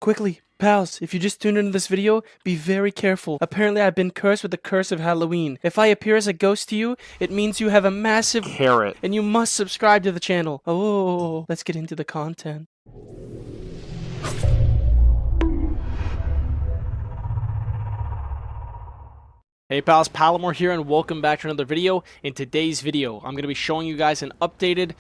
Quickly, pals, if you just tuned into this video, be very careful. Apparently I've been cursed with the curse of Halloween. If I appear as a ghost to you, it means you have a massive carrot, and you must subscribe to the channel. Oh, let's get into the content. Hey pals, Palumor here and welcome back to another video. In today's video, I'm going to be showing you guys an updated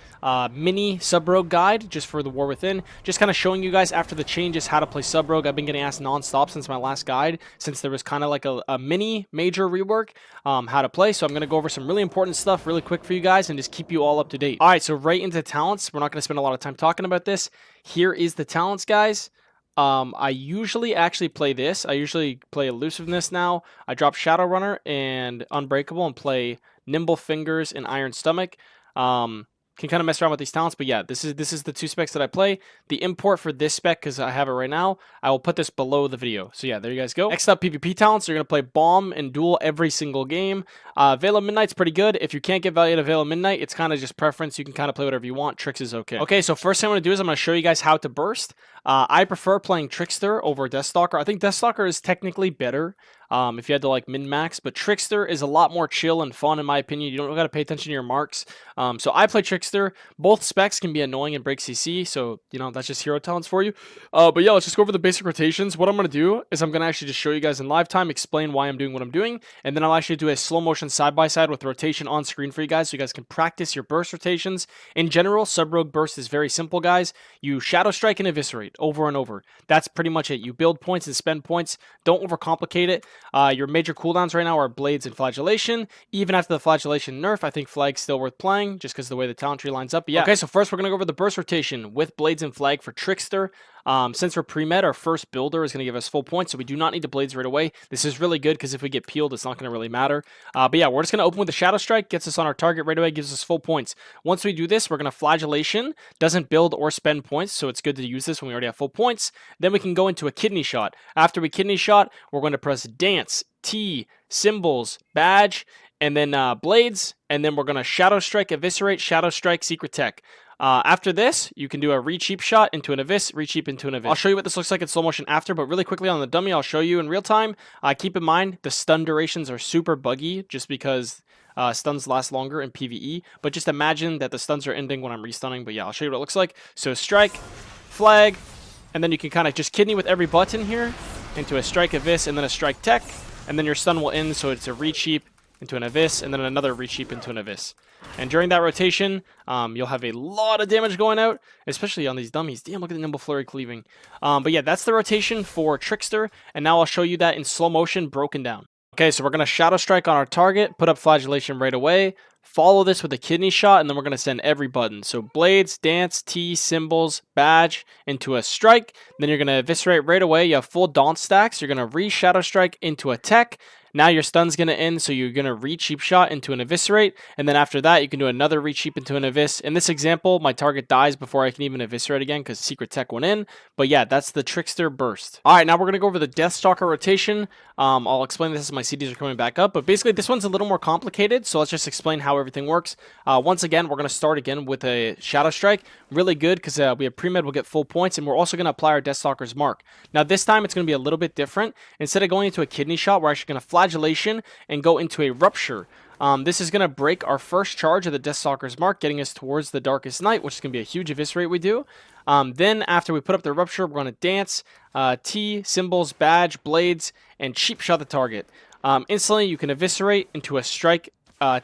mini sub-rogue guide just for the War Within. Just kind of showing you guys after the changes how to play sub-rogue. I've been getting asked non-stop since my last guide, since there was kind of like a mini major rework how to play. So I'm going to go over some really important stuff really quick for you guys and just keep you all up to date. Alright, so right into talents. We're not going to spend a lot of time talking about this. Here is the talents, guys. I usually actually play this. I usually play Elusiveness now. I drop Shadowrunner and Unbreakable and play Nimble Fingers and Iron Stomach. Can kind of mess around with these talents, but yeah, this is the two specs that I play. The import for this spec, because I have it right now, I will put this below the video. So yeah, there you guys go. Next up, PvP talents. You're going to play Bomb and Duel every single game. Veil of Midnight's pretty good. If you can't get value to Veil of Midnight, it's kind of just preference. You can kind of play whatever you want. Tricks is okay. Okay, so first thing I'm going to do is I'm going to show you guys how to burst. I prefer playing Trickster over Deathstalker. I think Deathstalker is technically better if you had to like min-max, but Trickster is a lot more chill and fun in my opinion. You don't got to pay attention to your marks. So I play Trickster. Both specs can be annoying and break CC, so you know that's just hero talents for you. But yeah, let's just go over the basic rotations. What I'm going to do is I'm going to actually just show you guys in live time, explain why I'm doing what I'm doing, and then I'll actually do a slow motion side-by-side with rotation on screen for you guys so you guys can practice your burst rotations. In general, sub-rogue burst is very simple, guys. You Shadow Strike and Eviscerate over and over. That's pretty much it. You build points and spend points. Don't overcomplicate it. Your major cooldowns right now are Blades and Flagellation. Even after the Flagellation nerf, I think Flag's still worth playing just because of the way the talent tree lines up. But yeah. Okay, so first we're going to go over the burst rotation with Blades and Flag for Trickster. Since we're pre-med, our first builder is going to give us full points, so we do not need the Blades right away. This is really good because if we get peeled, it's not going to really matter. But yeah, we're just going to open with the Shadow Strike, gets us on our target right away, gives us full points. Once we do this, we're going to Flagellation, doesn't build or spend points, so it's good to use this when we already have full points. Then we can go into a Kidney Shot. After we Kidney Shot, we're going to press Dance, T, Symbols, Badge, and then Blades, and then we're going to Shadow Strike, Eviscerate, Shadow Strike, Secret Tech. After this, you can do a re-cheap shot into an Evis, re-cheap into an Evis. I'll show you what this looks like in slow motion after, but really quickly on the dummy, I'll show you in real time. Keep in mind, the stun durations are super buggy just because stuns last longer in PvE, but just imagine that the stuns are ending when I'm restunning. But yeah, I'll show you what it looks like. So strike, flag, and then you can kind of just kidney with every button here into a strike Evis and then a strike tech, and then your stun will end, so it's a re-cheap into an Evis, and then another re-cheap into an Evis. And during that rotation, you'll have a lot of damage going out, especially on these dummies. Damn, look at the Nimble Flurry cleaving. But yeah, that's the rotation for Trickster, and now I'll show you that in slow motion broken down. Okay, so we're going to Shadow Strike on our target, put up Flagellation right away, follow this with a Kidney Shot, and then we're going to send every button. So Blades, Dance, T, Symbols, Badge into a Strike. Then you're going to Eviscerate right away. You have full Daunt stacks. You're going to re-Shadow Strike into a Tech. Now your stun's going to end, so you're going to re-cheap shot into an Eviscerate, and then after that, you can do another re-cheap into an Evis. In this example, my target dies before I can even Eviscerate again because Secret Tech went in. But yeah, that's the Trickster burst. Alright, now we're going to go over the Deathstalker rotation. I'll explain this as my CDs are coming back up, but basically this one's a little more complicated, so let's just explain how everything works. Once again, we're going to start again with a Shadow Strike. Really good because we have pre-med, we'll get full points, and we're also going to apply our Deathstalker's mark. Now this time, it's going to be a little bit different. Instead of going into a Kidney Shot, we're actually going to Flagellation and go into a Rupture. This is going to break our first charge of the Deathstalker's mark, getting us towards the Darkest Night, which is going to be a huge Eviscerate we do. Then after we put up the Rupture, we're going to Dance, T, Symbols, Badge, Blades, and cheap shot the target. Instantly, you can Eviscerate into a Strike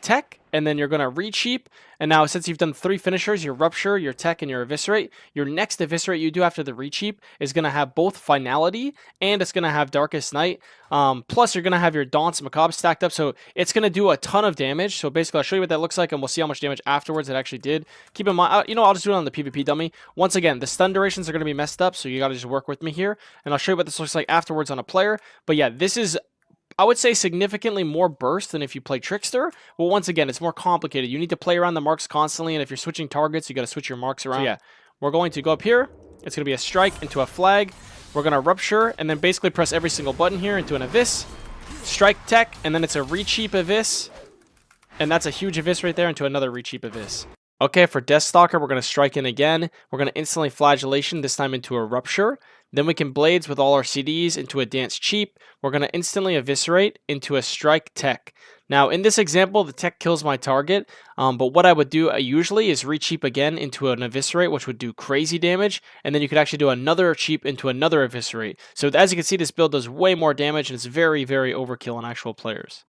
Tech, and then you're going to re-cheap. And now, since you've done 3 finishers, your Rupture, your Tech, and your Eviscerate, your next Eviscerate you do after the re-cheap is going to have both Finality, and it's going to have Darkest Night. Plus, you're going to have your Daunts and Macabre stacked up, so it's going to do a ton of damage. So basically, I'll show you what that looks like, and we'll see how much damage afterwards it actually did. Keep in mind, you know, I'll just do it on the PvP dummy. Once again, the stun durations are going to be messed up, so you got to just work with me here. And I'll show you what this looks like afterwards on a player. But yeah, this is, I would say, significantly more burst than if you play Trickster. Well, once again, it's more complicated. You need to play around the marks constantly, and if you're switching targets, you got to switch your marks around. So yeah, we're going to go up here. It's going to be a Strike into a Flag. We're going to Rupture, and then basically press every single button here into an Evis. Strike Tech, and then it's a re-cheap Evis. And that's a huge Evis right there into another re-cheap Evis. Okay, for Deathstalker, we're going to strike in again. We're going to instantly Flagellation, this time into a Rupture. Then we can blades with all our CDs into a dance cheap. We're going to instantly eviscerate into a strike tech. Now, in this example, the tech kills my target, but what I would do usually is re-cheap again into an eviscerate, which would do crazy damage, and then you could actually do another cheap into another eviscerate. So as you can see, this build does way more damage, and it's very, very overkill on actual players.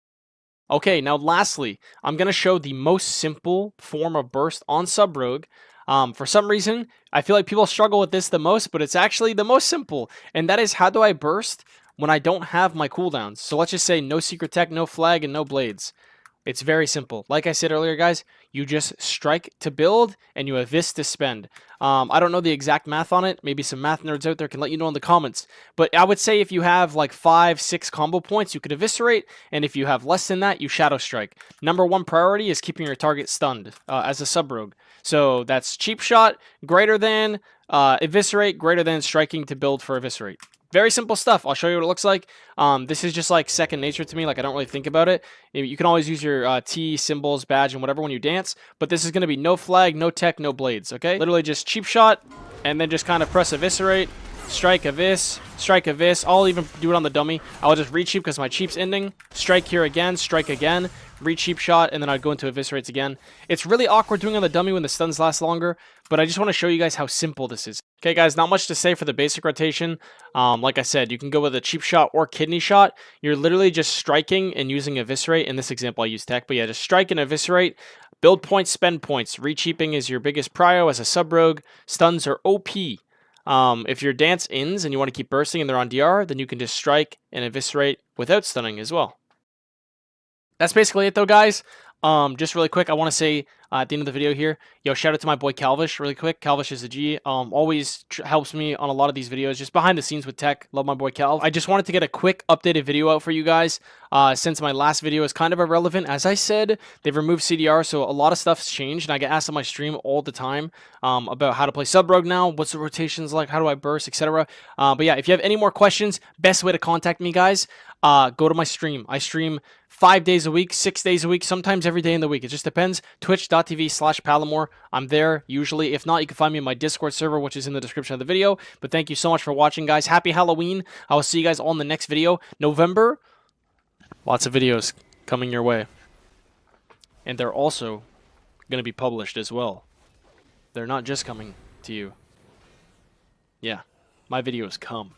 Okay, now lastly, I'm going to show the most simple form of burst on Sub Rogue. For some reason, I feel like people struggle with this the most, but it's actually the most simple, and that is how do I burst when I don't have my cooldowns. So let's just say no secret tech, no flag, and no blades. It's very simple. Like I said earlier, guys, you just strike to build and you evis to spend. I don't know the exact math on it. Maybe some math nerds out there can let you know in the comments. But I would say if you have like 5, 6 combo points, you could eviscerate. And if you have less than that, you shadow strike. Number one priority is keeping your target stunned as a sub rogue. So that's cheap shot, greater than, eviscerate, greater than striking to build for eviscerate. Very simple stuff. I'll show you what it looks like. This is just like second nature to me. Like I don't really think about it. You can always use your T, symbols, badge, and whatever when you dance. But this is going to be no flag, no tech, no blades. Okay? Literally just cheap shot, and then just kind of press eviscerate, strike evis, strike evis. I'll even do it on the dummy. I'll just re-cheap because my cheap's ending. Strike here again, strike again, re-cheap shot, and then I'd go into eviscerates again. It's really awkward doing on the dummy when the stuns last longer, but I just want to show you guys how simple this is. Okay, guys, not much to say for the basic rotation. Like I said, you can go with a cheap shot or kidney shot. You're literally just striking and using eviscerate. In this example, I use tech, but yeah, just strike and eviscerate. Build points, spend points. Re-cheaping is your biggest prio as a sub-rogue. Stuns are OP. If your dance ends and you want to keep bursting and they're on DR, then you can just strike and eviscerate without stunning as well. That's basically it though, guys. Just really quick, I want to say at the end of the video here, yo, shout out to my boy Calvish really quick. Calvish is a G. Always helps me on a lot of these videos, just behind the scenes with tech. Love my boy Calv. I just wanted to get a quick updated video out for you guys, since my last video is kind of irrelevant. As I said, they've removed CDR, so a lot of stuff's changed, and I get asked on my stream all the time about how to play Sub Rogue now, what's the rotations like, how do I burst, etc. But yeah, if you have any more questions, best way to contact me, guys, go to my stream. I stream 5 days a week, 6 days a week, sometimes every day in the week. It just depends. Twitch.tv/Palumor. I'm there usually. If not, you can find me in my Discord server, which is in the description of the video. But thank you so much for watching, guys. Happy Halloween. I will see you guys all in the next video. November, lots of videos coming your way. And they're also going to be published as well. They're not just coming to you. Yeah, my videos come.